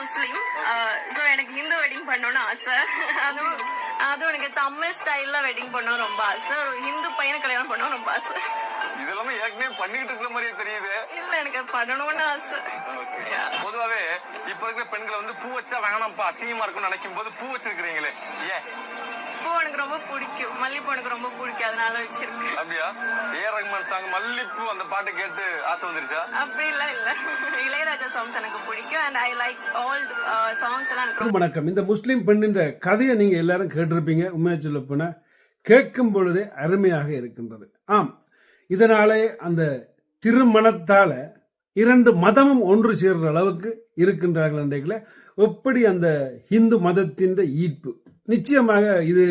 முஸ்லீம். So எனக்கு Hindu wedding பண்ணணும்னு ஆசை. அதுவும் எனக்கு தமிழ் ஸ்டைல்ல வெட்டிங் பண்ணணும் ரொம்ப ஆசை. ஒரு ஹிந்து பையனை கல்யாணம் பண்ணணும் ரொம்ப ஆசை. இதெல்லாம் ஏற்கனவே பண்ணிட்டு இருக்கிற மாதிரியே தெரியுது. இல்ல எனக்கு பண்ணணும்னு ஆசை. பொதுவாவே இப்ப இருக்கிற பெண்களை வந்து பூ வச்சா வேணாம்ப்பா அசிங்கமா இருக்கும்னு நினைக்கும் போது பூ வச்சிருக்கிறீங்களே ஏன்? பூ எனக்கு ரொம்ப பிடிக்கும். மல்லிப்பூ எனக்கு ரொம்ப பிடிக்கும், அதனால வச்சிருக்கேன். அப்படியா? ஏ ரஹ்மான் சாங் மல்லிப்பூ அந்த பாட்டு கேட்டு ஆசை வந்துருச்சா? அப்படி இல்ல இளையராஜா சாங்ஸ் எனக்கு பிடிக்கும். And I like all songs எல்லாம் எனக்கு. வணக்கம். இந்த முஸ்லீம் பெண்ணின்ற கதையை நீங்க எல்லாரும் கேட்டிருப்பீங்க. உண்மையை சொல்ல போனா கேட்கும் பொழுதே அருமையாக இருக்கின்றது. ஆம், இதனாலே அந்த திருமணத்தால இரண்டு மதமும் ஒன்று சேர்ற அளவுக்கு இருக்கின்றார்கள் என்றைகள எப்படி அந்த ஹிந்து மதத்தின் ஈர்ப்பு. நிச்சயமாக இது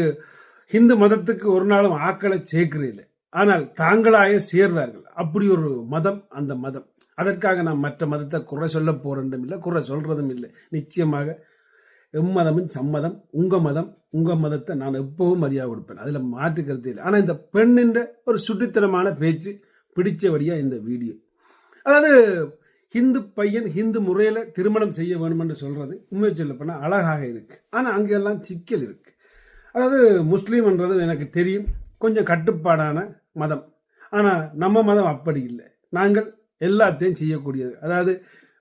ஹிந்து மதத்துக்கு ஒரு நாளும் ஆக்களை சேர்க்கிறீர்கள், ஆனால் தாங்களாக சேர்வார்கள். அப்படி ஒரு மதம் அந்த மதம். அதற்காக நான் மற்ற மதத்தை குறை சொல்ல போறதும் இல்லை, குறை சொல்றதும் இல்லை. நிச்சயமாக எம்மதமும் சம்மதம். உங்க மதம் உங்க மதத்தை நான் எப்பவும் மரியாதை கொடுப்பேன், அதுல மாற்று கருத்து இல்லை. ஆனா இந்த பெண்ணின்ற ஒரு சுட்டித்தனமான பேச்சு பிடிச்சபடியா இந்த வீடியோ, அதாவது ஹிந்து பையன் ஹிந்து முறையில திருமணம் செய்ய வேணும் என்று சொல்றது உண்மை சொல்ல போனா அழகாக இருக்கு. ஆனா அங்கெல்லாம் சிக்கல் இருக்கு. அதாவது முஸ்லீம்ன்றது எனக்கு தெரியும் கொஞ்சம் கட்டுப்பாடான மதம். ஆனா நம்ம மதம் அப்படி இல்லை. நாங்கள் எல்லாத்தையும் செய்யக்கூடியது. அதாவது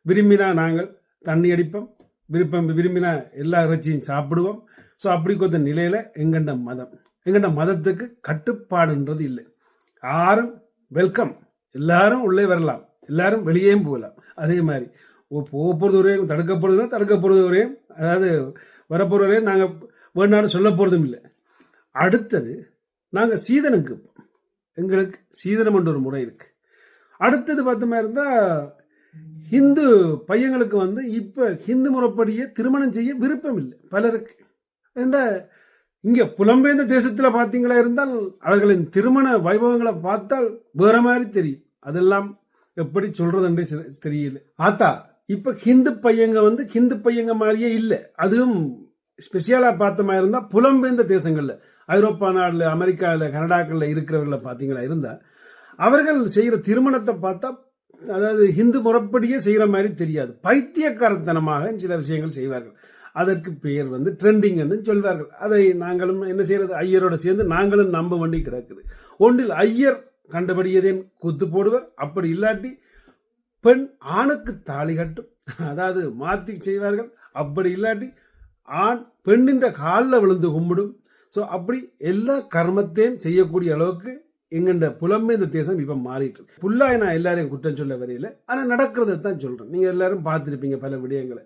விரும்பினா நாங்கள் தண்ணி அடிப்போம், விரும்பினா எல்லா இறைச்சியும் சாப்பிடுவோம். ஸோ அப்படி கொஞ்ச நிலையில எங்கண்ட மதத்துக்கு கட்டுப்பாடுன்றது இல்லை. யாரும் வெல்கம், எல்லாரும் உள்ளே வரலாம், எல்லாரும் வெளியேயும் போகலாம். அதே மாதிரி போகிறது வரையும் தடுக்கப்படுறது வரையும், அதாவது வரப்போகிற வரையும் நாங்கள் வேணாலும் சொல்ல போகிறதும் இல்லை. அடுத்தது நாங்கள் சீதனம் கேட்போம். எங்களுக்கு சீதனம் என்ற ஒரு முறை இருக்கு. அடுத்தது பார்த்தோமா இருந்தால் ஹிந்து பையங்களுக்கு வந்து இப்போ ஹிந்து முறைப்படியே திருமணம் செய்ய விருப்பம் இல்லை பலருக்கு. ஏன்னா இங்கே புலம்பெயர்ந்த தேசத்தில் பார்த்தீங்களா இருந்தால் அவர்களின் திருமண வைபவங்களை பார்த்தால் வேற மாதிரி தெரியும். அதெல்லாம் எப்படி சொல்றதுன்றே தெரியல. ஆத்தா இப்ப ஹிந்து பையங்க வந்து ஹிந்து பையங்க மாதிரியே இல்லை. அதுவும் ஸ்பெஷலா பார்த்த மாதிரி இருந்தா புலம்பெயர்ந்த தேசங்கள்ல, ஐரோப்பா நாடுல, அமெரிக்காவில், கனடாக்கள்ல இருக்கிறவர்களை பார்த்தீங்களா இருந்தா அவர்கள் செய்யற திருமணத்தை பார்த்தா அதாவது ஹிந்து முறைப்படியே செய்யற மாதிரி தெரியாது. பைத்தியக்காரத்தனமாக சில விஷயங்கள் செய்வார்கள். அதற்கு பெயர் வந்து ட்ரெண்டிங்னு சொல்வார்கள். அதை நாங்களும் என்ன செய்யறது, ஐயரோட சேர்ந்து நாங்களும் நம்ப வேண்டி கிடக்குது. ஒன்றில் ஐயர் கண்டபடியதேன் குத்து போடுவர். அப்படி இல்லாட்டி பெண் ஆணுக்கு தாலி கட்டும், அதாவது மாத்தி செய்வார்கள். அப்படி இல்லாட்டி ஆண் பெண்ணின் காலில் விழுந்து கும்பிடும். ஸோ அப்படி எல்லா கர்மத்தையும் செய்யக்கூடிய அளவுக்கு எங்கண்ட புலம்பெயர்ந்த தேசம் இப்ப மாறிட்டு. புல்லாய் நான் எல்லாரையும் குற்றம் சொல்ல வரையில, ஆனா நடக்கிறத தான் சொல்றேன். நீங்க எல்லாரும் பார்த்துருப்பீங்க பல விடயங்களை.